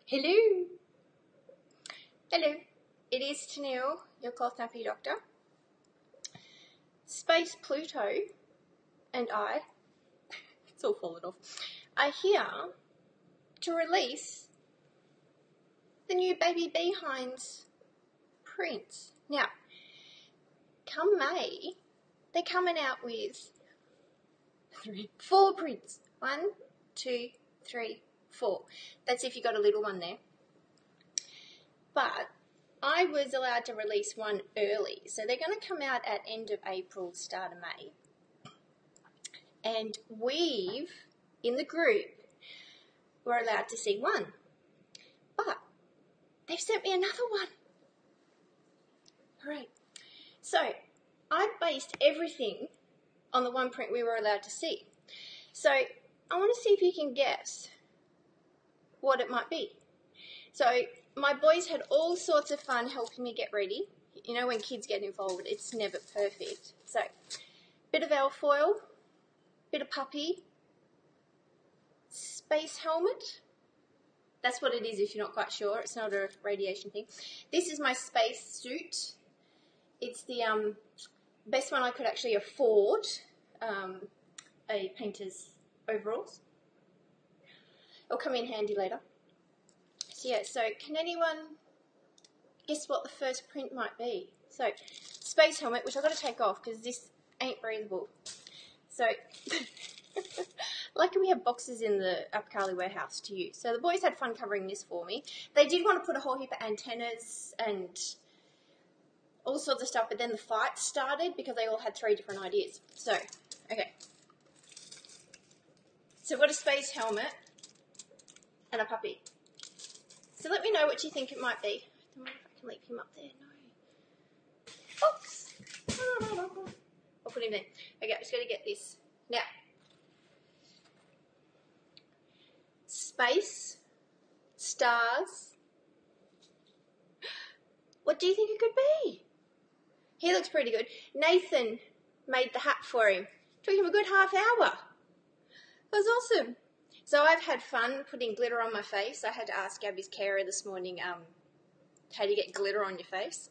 Hello. Hello. It is Tennille, your Cloth Nappy Doctor. Space Pluto and I, it's all fallen off, are here to release the new Baby Beehinds prints. Now, come May, they're coming out with 4 prints. 1, 2, 3, 4. That's if you got a little one there. But I was allowed to release one early, so they're going to come out at end of April, start of May. And we've, in the group, were allowed to see one. But they've sent me another one. Hooray. So I based everything on the one print we were allowed to see. So I want to see if you can guess what it might be. So my boys had all sorts of fun helping me get ready. You know, when kids get involved, it's never perfect. So, bit of alfoil, bit of puppy, space helmet. That's what it is if you're not quite sure. It's not a radiation thing. This is my space suit. It's the best one I could actually afford, a painter's overalls. It'll come in handy later. So yeah, so can anyone guess what the first print might be? So, space helmet, which I've got to take off because this ain't breathable. So, luckily we have boxes in the Upcarley warehouse to use. So the boys had fun covering this for me. They did want to put a whole heap of antennas and all sorts of stuff, but then the fight started because they all had 3 different ideas. So, okay. So I've got a space helmet and a puppy. So let me know what you think it might be. I don't know if I can leave him up there. No. Box. I'll put him there. Okay, I'm just going to get this. Now, space, stars. What do you think it could be? He looks pretty good. Nathan made the hat for him. Took him a good half hour. It was awesome. So I've had fun putting glitter on my face. I had to ask Gabby's carer this morning, how do you get glitter on your face?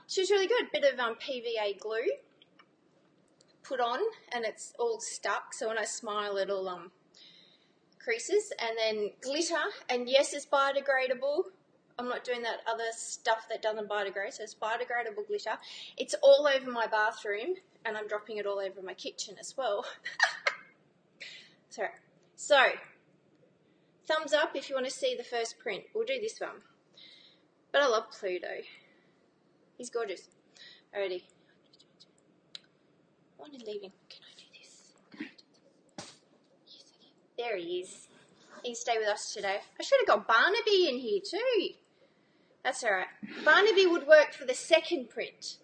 She was really good. Bit of PVA glue put on, and it's all stuck. So when I smile, it all creases. And then glitter, and yes, it's biodegradable. I'm not doing that other stuff that doesn't biodegrade, so it's biodegradable glitter. It's all over my bathroom, and I'm dropping it all over my kitchen as well. Sorry. So, thumbs up if you want to see the first print. We'll do this one. But I love Pluto. He's gorgeous. Alrighty. I want to leave him. Can I do this? Yes, I can. There he is. He can stay with us today. I should have got Barnaby in here too. That's alright. Barnaby would work for the second print.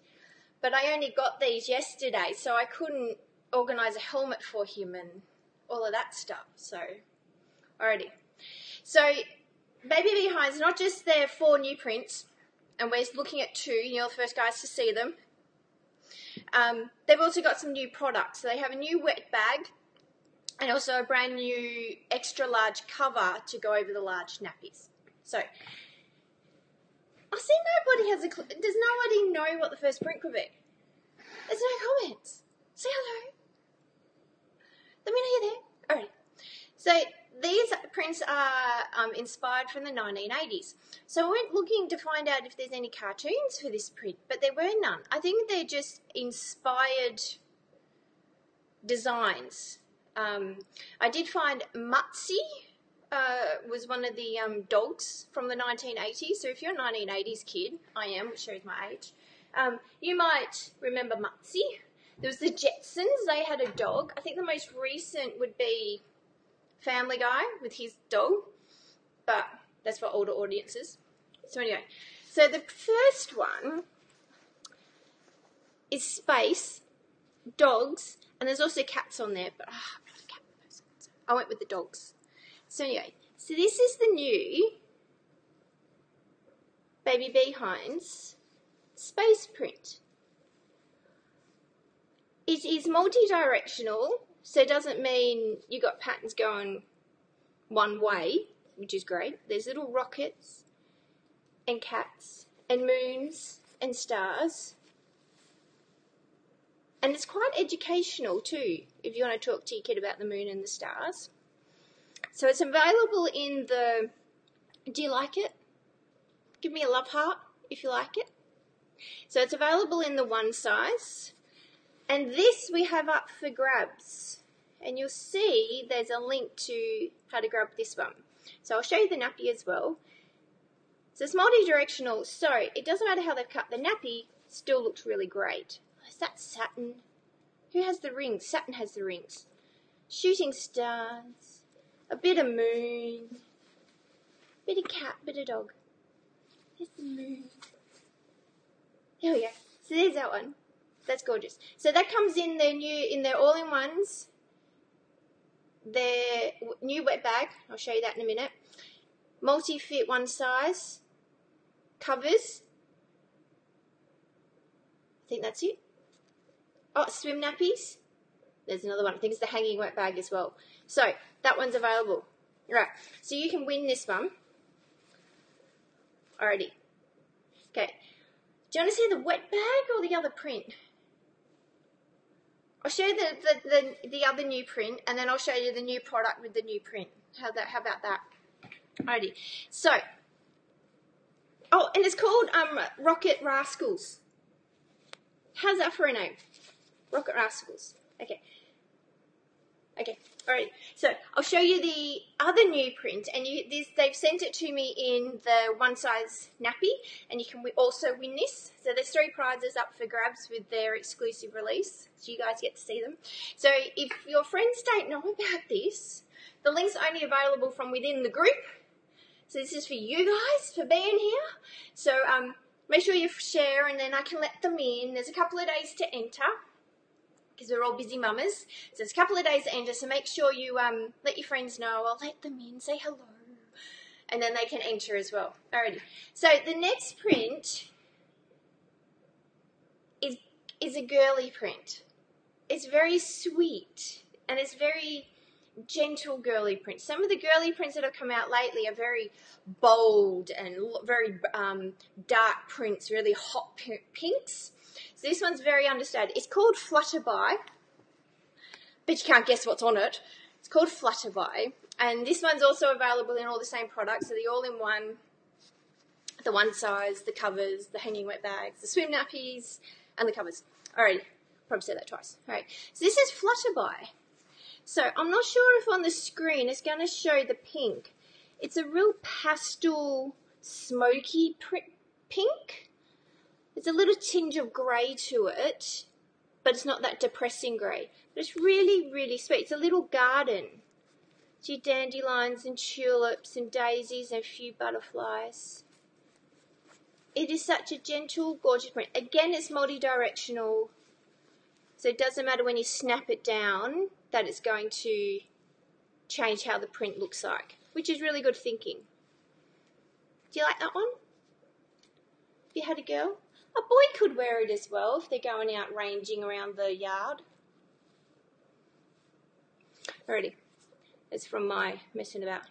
But I only got these yesterday, so I couldn't organise a helmet for him and all of that stuff. So, alrighty. So, Baby Beehinds, not just their 4 new prints, and we're looking at 2, you're the first guys to see them. They've also got some new products. So they have a new wet bag and also a brand new extra large cover to go over the large nappies. So, I see nobody has a clue. Does nobody know what the first print could be? There's no comments. Say hello. Let me know you're there. Alright. So these prints are inspired from the 1980s. So I went looking to find out if there's any cartoons for this print, but there were none. I think they're just inspired designs. I did find Mutsy was one of the dogs from the 1980s. So if you're a 1980s kid, I am, which shows my age, you might remember Mutsy. There was the Jetsons, they had a dog. I think the most recent would be Family Guy with his dog, but that's for older audiences. So anyway, so the first one is space, dogs, and there's also cats on there, but I'm not a cat person, so I went with the dogs. So anyway, so this is the new Baby Beehinds space print. It is multi-directional, so it doesn't mean you got patterns going one way. which is great. There's little rockets and cats and moons and stars. And it's quite educational too, if you want to talk to your kid about the moon and the stars. So it's available in the, do you like it? Give me a love heart if you like it. So it's available in the 1 size. And this we have up for grabs. And you'll see there's a link to how to grab this one. So I'll show you the nappy as well. So it's multi-directional, so it doesn't matter how they've cut the nappy, still looks really great. Is that Saturn? Who has the rings? Saturn has the rings. Shooting stars, a bit of moon, bit of cat, bit of dog. There's the moon. There we go. So there's that one. That's gorgeous. So that comes in their all-in-ones, their new wet bag. I'll show you that in a minute. Multi-fit 1 size. Covers. I think that's it. Oh, swim nappies. There's another one. I think it's the hanging wet bag as well. So that one's available. Right. So you can win this one. Alrighty. Okay. Do you want to see the wet bag or the other print? I'll show you the other new print, and then I'll show you the new product with the new print. How about that? Alrighty. So, oh, and it's called Rocket Rascals. How's that for a name? Rocket Rascals. Okay. Okay. Alright. So I'll show you the other new print, and they've sent it to me in the 1 size nappy, and you can also win this. So there's 3 prizes up for grabs with their exclusive release, so you guys get to see them. So if your friends don't know about this, the link's only available from within the group. So this is for you guys for being here. So make sure you share, and then I can let them in. There's a couple of days to enter, because we're all busy mamas. So there's a couple of days to enter, so make sure you let your friends know. I'll let them in, say hello, and then they can enter as well. Alrighty. So the next print is a girly print. It's very sweet, and it's very gentle girly print. Some of the girly prints that have come out lately are very bold and very dark prints, really hot pinks. So this one's very understated. It's called Flutterby, but you can't guess what's on it. It's called Flutterby, and this one's also available in all the same products, so the all-in-one, the 1 size, the covers, the hanging wet bags, the swim nappies, and the covers. Alright, probably said that twice. Alright, so this is Flutterby. So I'm not sure if on the screen it's going to show the pink. It's a real pastel, smoky pink. There's a little tinge of grey to it, but it's not that depressing grey. But it's really, really sweet. It's a little garden. See dandelions and tulips and daisies and a few butterflies. It is such a gentle, gorgeous print. Again, it's multi-directional, so it doesn't matter when you snap it down that it's going to change how the print looks like, which is really good thinking. Do you like that one? If you had a girl? A boy could wear it as well if they're going out ranging around the yard. Alrighty, that's from my messing about.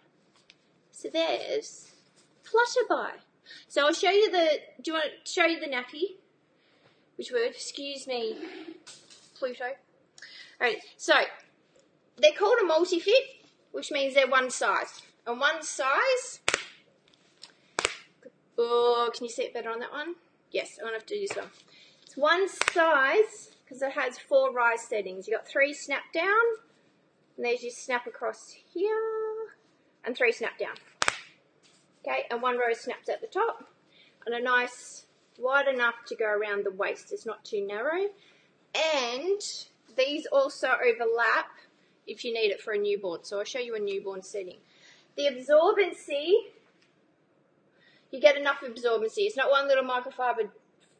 So there's Flutterby. So I'll show you do you want to show you the nappy? Which word? Excuse me, Pluto. Alright, so they're called a multi-fit, which means they're 1 size. And 1 size, oh, can you see it better on that one? Yes, I'm going to have to do this one. It's 1 size because it has 4 rise settings. You've got 3 snap down, and there's your snap across here, and 3 snap down. Okay, and 1 row snaps at the top, and a nice, wide enough to go around the waist. It's not too narrow. And these also overlap if you need it for a newborn. So I'll show you a newborn setting. The absorbency, you get enough absorbency. It's not one little microfiber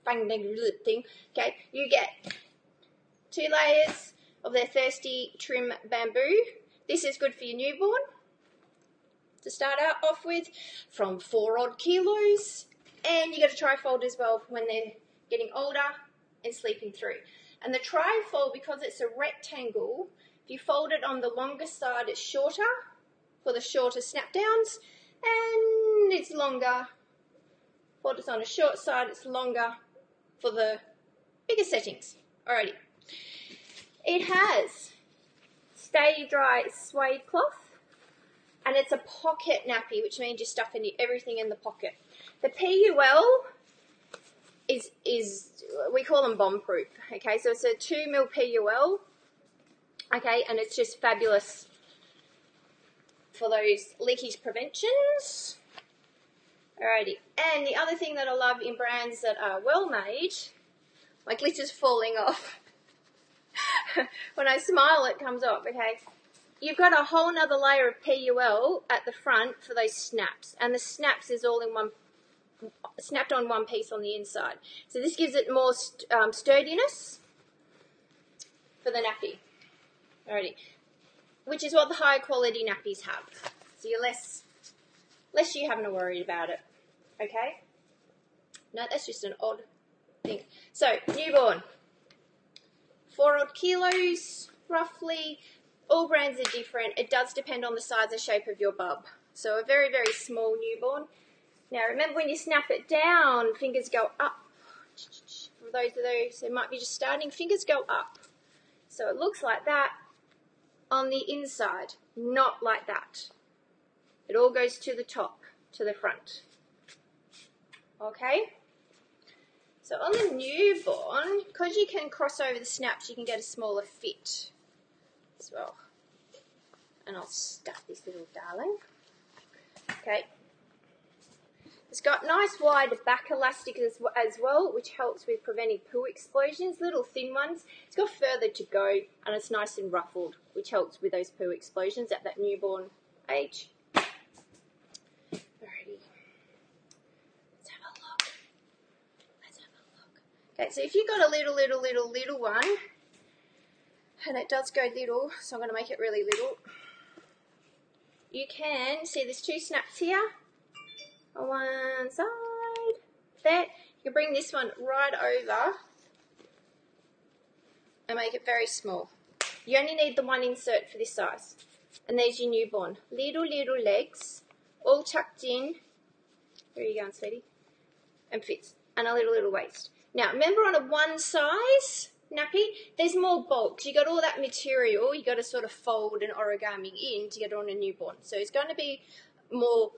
thing. Okay, you get 2 layers of their Thirsty Trim Bamboo. This is good for your newborn to start out off with, from 4 odd kilos. And you get a trifold as well when they're getting older and sleeping through. And the trifold, because it's a rectangle, if you fold it on the longer side, it's shorter for the shorter snap downs. and it's longer. While it's on a short side, it's longer for the bigger settings. Alrighty. It has stay dry suede cloth, and it's a pocket nappy, which means you stuff everything in the pocket. The PUL is we call them bomb proof. Okay, so it's a 2mm PUL. Okay, and it's just fabulous for those leakage preventions. Alrighty, and the other thing that I love in brands that are well made, my glitter's falling off. When I smile, it comes off, okay? You've got a whole nother layer of PUL at the front for those snaps, and the snaps is all in one, snapped on one piece on the inside. So this gives it more sturdiness for the nappy. Alrighty, which is what the higher quality nappies have. So you're less you having to worry about it. Okay? No, that's just an odd thing. So, newborn. 4 odd kilos, roughly. All brands are different. It does depend on the size and shape of your bub. So a very, very small newborn. Now remember, when you snap it down, fingers go up. For those of those who might be just starting, fingers go up. So it looks like that on the inside, not like that. It all goes to the top, to the front. Okay? So on the newborn, because you can cross over the snaps, you can get a smaller fit as well. And I'll stuff this little darling. Okay. It's got nice wide back elastic as well, which helps with preventing poo explosions, little thin ones. It's got further to go, and it's nice and ruffled, which helps with those poo explosions at that newborn age. Alrighty. Let's have a look. Okay, so if you've got a little one, and it does go little, so I'm going to make it really little, you can see there's 2 snaps here on one side. There. You can bring this one right over and make it very small. You only need the one insert for this size. And there's your newborn. Little legs, all tucked in. Where are you going, sweetie? And fits. And a little waist. Now, remember, on a one size nappy, there's more bulk. You got all that material, you got to sort of fold and origami in to get on a newborn. So it's going to be more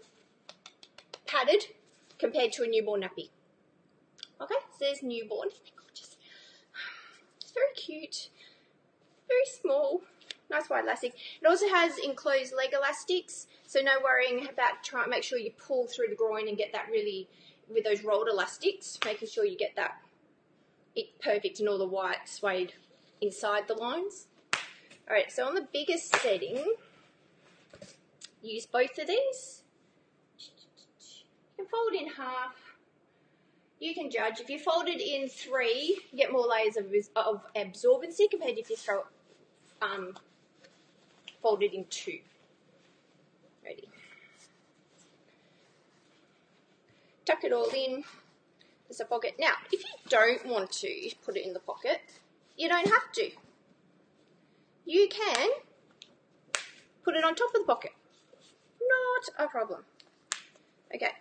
padded compared to a newborn nappy. Okay, so there's newborn. Gorgeous. It's very cute. Very small. Nice wide elastic. It also has enclosed leg elastics, so no worrying about trying to make sure you pull through the groin and get that really, with those rolled elastics, making sure you get that perfect and all the white suede inside the lines. Alright, so on the biggest setting, use both of these. You can fold in half. You can judge. If you fold it in 3, you get more layers of absorbency compared to if you throw it folded in 2. Ready. Tuck it all in. There's a pocket. Now, if you don't want to put it in the pocket, you don't have to. You can put it on top of the pocket. Not a problem. Okay.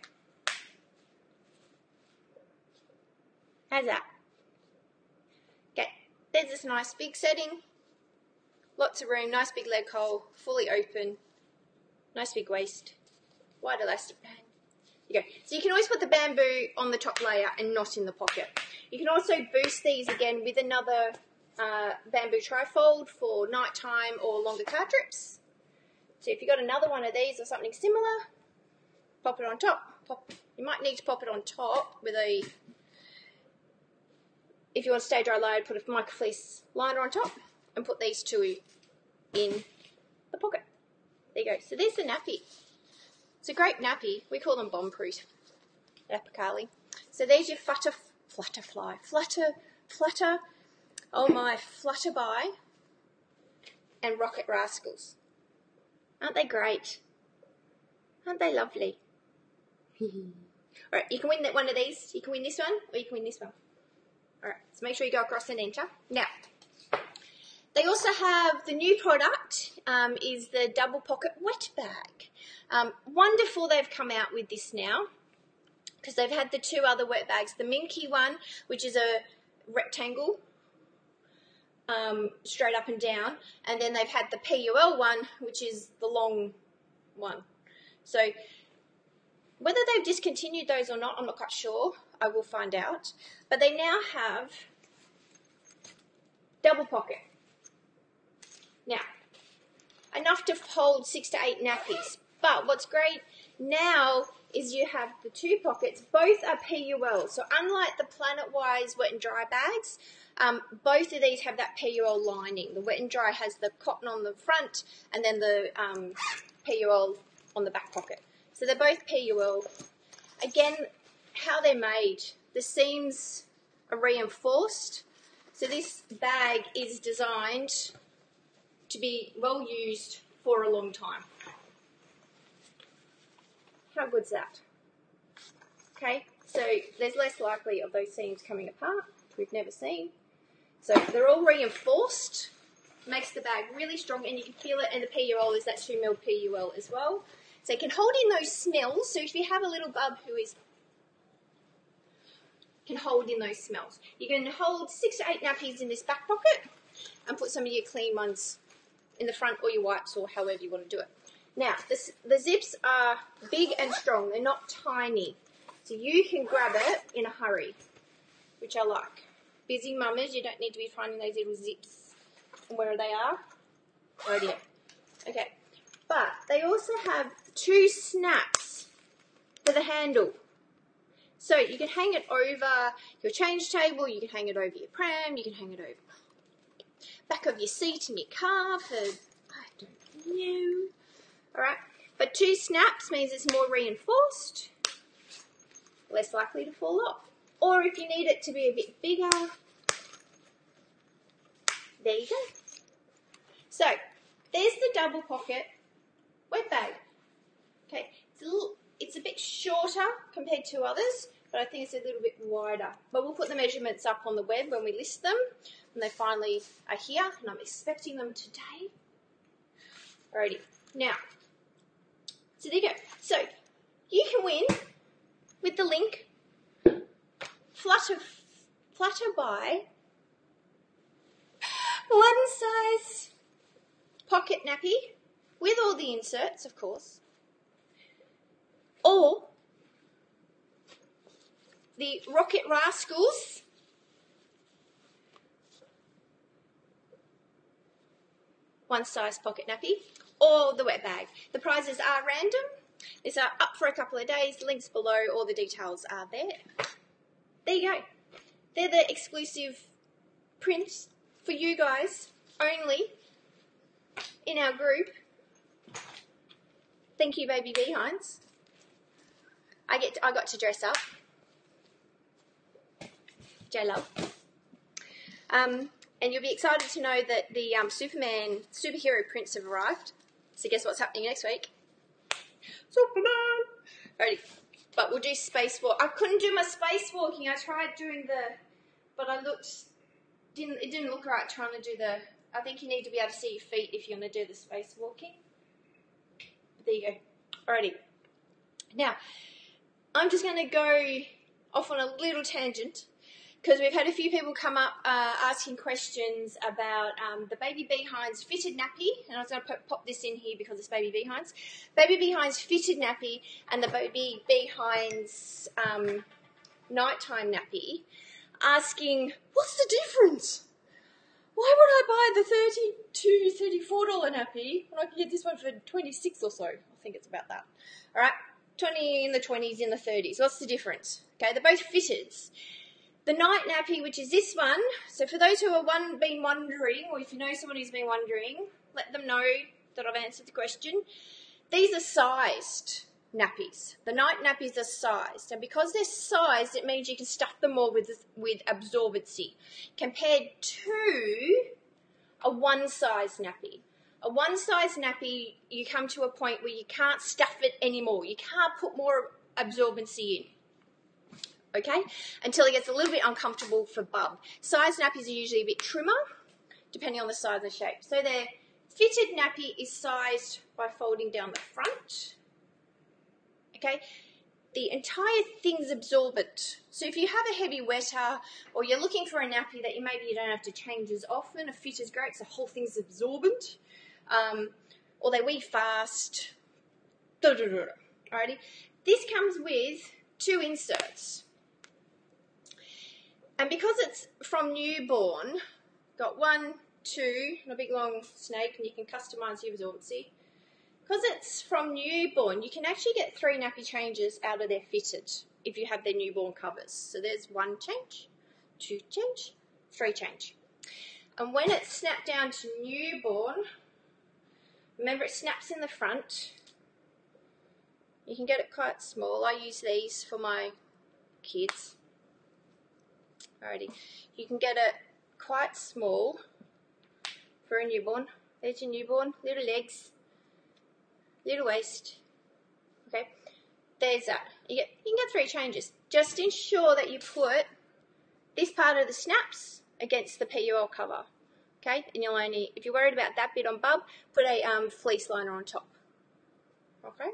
How's that? Okay, there's this nice big setting. Lots of room, nice big leg hole, fully open. Nice big waist. Wide elastic band. There you go. So you can always put the bamboo on the top layer and not in the pocket. You can also boost these again with another bamboo trifold for nighttime or longer car trips. So if you've got another one of these or something similar, pop it on top. You might need to pop it on top with a, if you want to stay dry layered, put a microfleece liner on top and put these 2 in the pocket. There you go. So there's the nappy. It's a great nappy. We call them bomb-proof. Apicali. So there's your flutter, oh my, flutterby and rocket rascals. Aren't they great? Aren't they lovely? Alright, you can win one of these. You can win this one, or you can win this one. Alright, so make sure you go across and enter. Now, they also have the new product is the double pocket wet bag. Wonderful they've come out with this now, because they've had the two other wet bags. The Minky one, which is a rectangle, straight up and down, and then they've had the PUL one, which is the long one. So whether they've discontinued those or not, I'm not quite sure. I will find out. But they now have double pocket. Now, enough to hold 6 to 8 nappies. But what's great now is you have the two pockets. Both are PUL. So unlike the Planet-Wise wet and dry bags, both of these have that PUL lining. The wet and dry has the cotton on the front and then the PUL on the back pocket. So they're both PUL. Again, how they're made. The seams are reinforced. So this bag is designed to be well used for a long time. How good's that? Okay, so there's less likely of those seams coming apart, which we've never seen. So they're all reinforced, makes the bag really strong, and you can feel it, and the PUL is that 2mm PUL as well. So you can hold in those smells, so if you have a little bub who can hold in those smells. You can hold 6 to 8 nappies in this back pocket and put some of your clean ones in the front, or your wipes, or however you want to do it. Now, the zips are big and strong. They're not tiny. So you can grab it in a hurry, which I like. Busy mamas, you don't need to be finding those little zips from where they are. Right here. Okay. But they also have 2 snaps for the handle. So you can hang it over your change table, you can hang it over your pram, you can hang it over back of your seat in your car for, I don't know. Alright, but 2 snaps means it's more reinforced, less likely to fall off. Or if you need it to be a bit bigger, there you go. So, there's the double pocket wet bag. Okay, it's a bit shorter compared to others, but I think it's a little bit wider. But we'll put the measurements up on the web when we list them, and they finally are here, and I'm expecting them today. Alrighty, now, so there you go. So, you can win with the link Flutter Buy one size pocket nappy with all the inserts, of course, or the Rocket Rascals one size pocket nappy, or the wet bag. The prizes are random. These are up for a couple of days. Links below, all the details are there. There you go. They're the exclusive prints for you guys only in our group. Thank you, Baby Beehinds. I got to dress up. J-Love. And you'll be excited to know that the Superman superhero prints have arrived. So guess what's happening next week? Superman! Alrighty. But we'll do spacewalk. I couldn't do my spacewalking. I tried doing but it didn't look right trying to do I think you need to be able to see your feet if you're going to do the spacewalking. But there you go. Alrighty. Now, I'm just going to go off on a little tangent, because we've had a few people come up asking questions about the Baby Beehinds fitted nappy, and I was going to pop this in here because it's Baby Beehinds. Baby Beehinds fitted nappy and the Baby Beehinds nighttime nappy, asking, what's the difference? Why would I buy the $32, $34 nappy when I can get this one for $26 or so? I think it's about that. All right, 20 in the 20s, in the 30s. What's the difference? Okay, they're both fitted. The night nappy, which is this one, so for those who have been wondering, or if you know someone who's been wondering, let them know that I've answered the question. These are sized nappies. The night nappies are sized, and because they're sized, it means you can stuff them more with absorbency, compared to a one-size nappy. A one-size nappy, you come to a point where you can't stuff it anymore. You can't put more absorbency in. Okay, until it gets a little bit uncomfortable for bub. Size nappies are usually a bit trimmer, depending on the size and shape. So their fitted nappy is sized by folding down the front, okay? The entire thing's absorbent. So if you have a heavy wetter or you're looking for a nappy that maybe you don't have to change as often, a fit is great, so the whole thing's absorbent. Or they wee fast. Alrighty. This comes with 2 inserts. And because it's from newborn, got 1, 2, and a big long snake, and you can customise your absorbency. Because it's from newborn, you can actually get 3 nappy changes out of their fitted if you have their newborn covers. So there's 1 change, 2 change, 3 change. And when it's snapped down to newborn, remember it snaps in the front. You can get it quite small. I use these for my kids. Alrighty. You can get it quite small for a newborn. There's your newborn, little legs. Little waist, okay, there's that. You can get 3 changes. Just ensure that you put this part of the snaps against the PUL cover, okay, and you'll only, if you're worried about that bit on Bub, put a fleece liner on top, okay.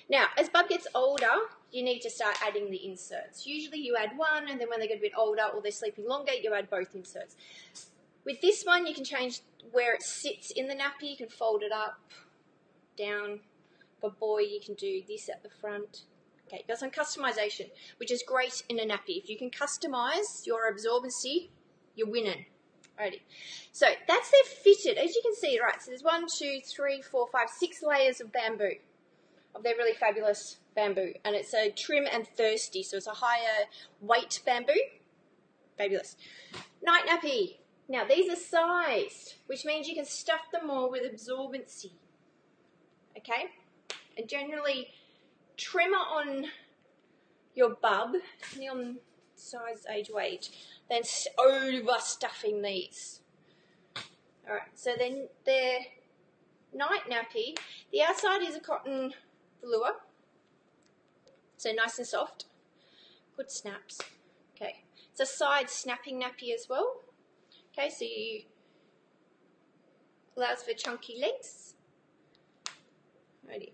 Now, as Bub gets older, you need to start adding the inserts. Usually you add 1, and then when they get a bit older or they're sleeping longer, you add both inserts. With this one, you can change where it sits in the nappy. You can fold it up, down. For boy, you can do this at the front. Okay, you've got some customization, which is great in a nappy. If you can customize your absorbency, you're winning. Alrighty. So that's their fitted. As you can see, right, so there's 1, 2, 3, 4, 5, 6 layers of bamboo, of their really fabulous bamboo. And it's a trim and thirsty, so it's a higher weight bamboo. Fabulous. Night nappy. Now, these are sized, which means you can stuff them more with absorbency. Okay? And generally, trimmer on your bub, depending on size, age, weight, then overstuffing these. Alright, so then their night nappy, the outside is a cotton velour, so nice and soft, good snaps. Okay, it's a side snapping nappy as well. Okay, so you allows for chunky legs. Alrighty.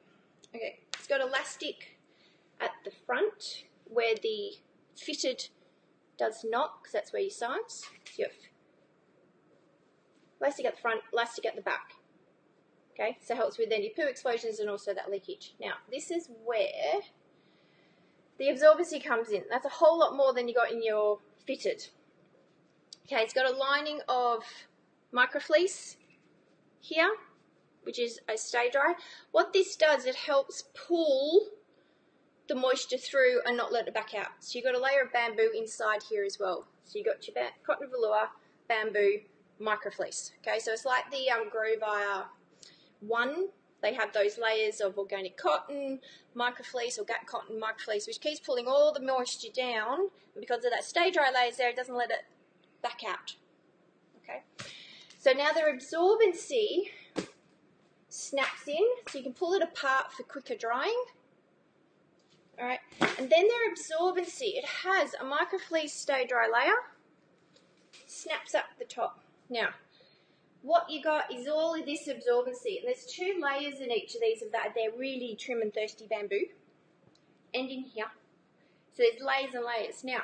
Okay, it's got elastic at the front where the fitted does not, because that's where you size. So you have elastic at the front, elastic at the back. Okay, so it helps with any poo explosions and also that leakage. Now, this is where the absorbency comes in. That's a whole lot more than you got in your fitted. Okay, it's got a lining of microfleece here, which is a stay dry. What this does, it helps pull the moisture through and not let it back out. So you've got a layer of bamboo inside here as well. So you've got your cotton velour, bamboo, microfleece. Okay, so it's like the Grovire 1. They have those layers of organic cotton, microfleece, organic cotton, microfleece, which keeps pulling all the moisture down. And because of that stay dry layers there, it doesn't let it back out. Okay, so now their absorbency snaps in, so you can pull it apart for quicker drying. Alright, and then their absorbency, it has a microfleece stay dry layer, snaps up the top. Now, what you got is all of this absorbency, and there's 2 layers in each of these of that. They're really trim and thirsty bamboo, and in here. So there's layers and layers. Now,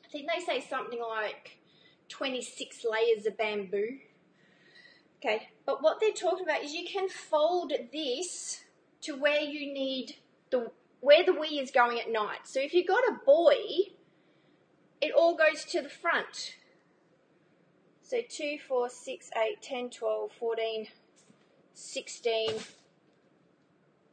I think they say something like 26 layers of bamboo. Okay, but what they're talking about is you can fold this to where you need where the wee is going at night. So if you've got a boy, it all goes to the front. So 2, 4, 6, 8, 10, 12, 14, 16.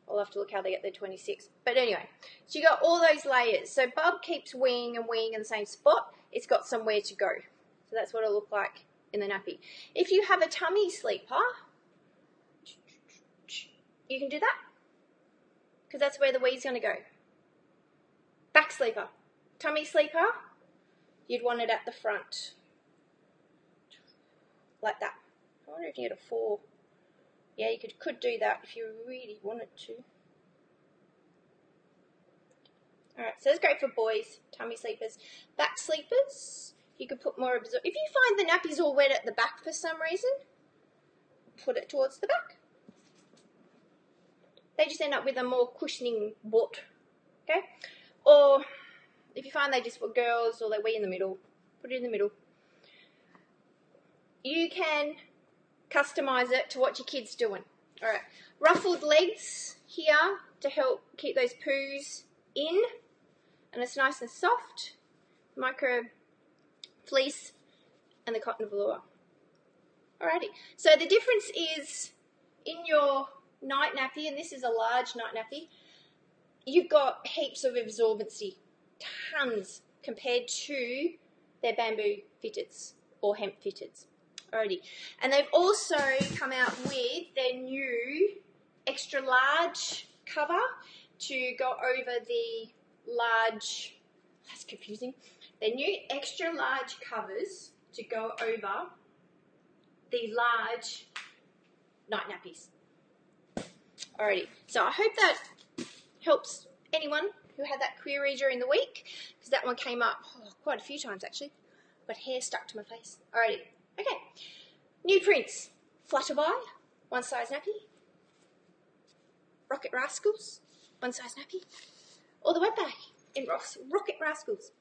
I'll have to look how they get their 26. But anyway, so you got all those layers. So Bub keeps weeing and weeing in the same spot. It's got somewhere to go. So that's what it'll look like in the nappy. If you have a tummy sleeper, you can do that, because that's where the wee's going to go. Back sleeper. Tummy sleeper, you'd want it at the front. Like that. I wonder if you get a 4. Yeah, you could do that if you really wanted to. Alright, so it's great for boys, tummy sleepers. Back sleepers, you could put more if you find the nappy's all wet at the back for some reason, put it towards the back. they just end up with a more cushioning butt, okay? Or if you find they just for girls or they wee in the middle, put it in the middle. You can customise it to what your kid's doing. All right, ruffled legs here to help keep those poos in, and it's nice and soft. Micro fleece and the cotton velour. Alrighty, so the difference is in your night nappy, and this is a large night nappy, you've got heaps of absorbency, tons, compared to their bamboo fitteds or hemp fitteds. Alrighty, and they've also come out with their new extra large cover to go over the large, that's confusing, their new extra large covers to go over the large night nappies. Alrighty, so I hope that helps anyone who had that query during the week, because that one came up quite a few times actually. Got hair stuck to my face. Alrighty, okay. New prints: Flutterby, one size nappy. Rocket Rascals, one size nappy. Or the wet bag in Rocket Rascals.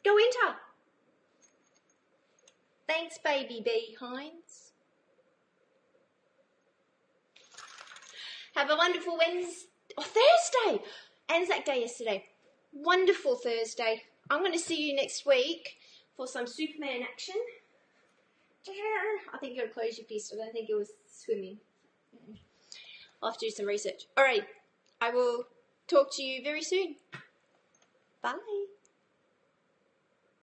Go Inter! Thanks, Baby Beehinds. Have a wonderful Thursday. Anzac Day yesterday. Wonderful Thursday. I'm going to see you next week for some Superman action. I think you're going to close your fist. I don't think it was swimming. I'll have to do some research. Alright, I will talk to you very soon. Bye.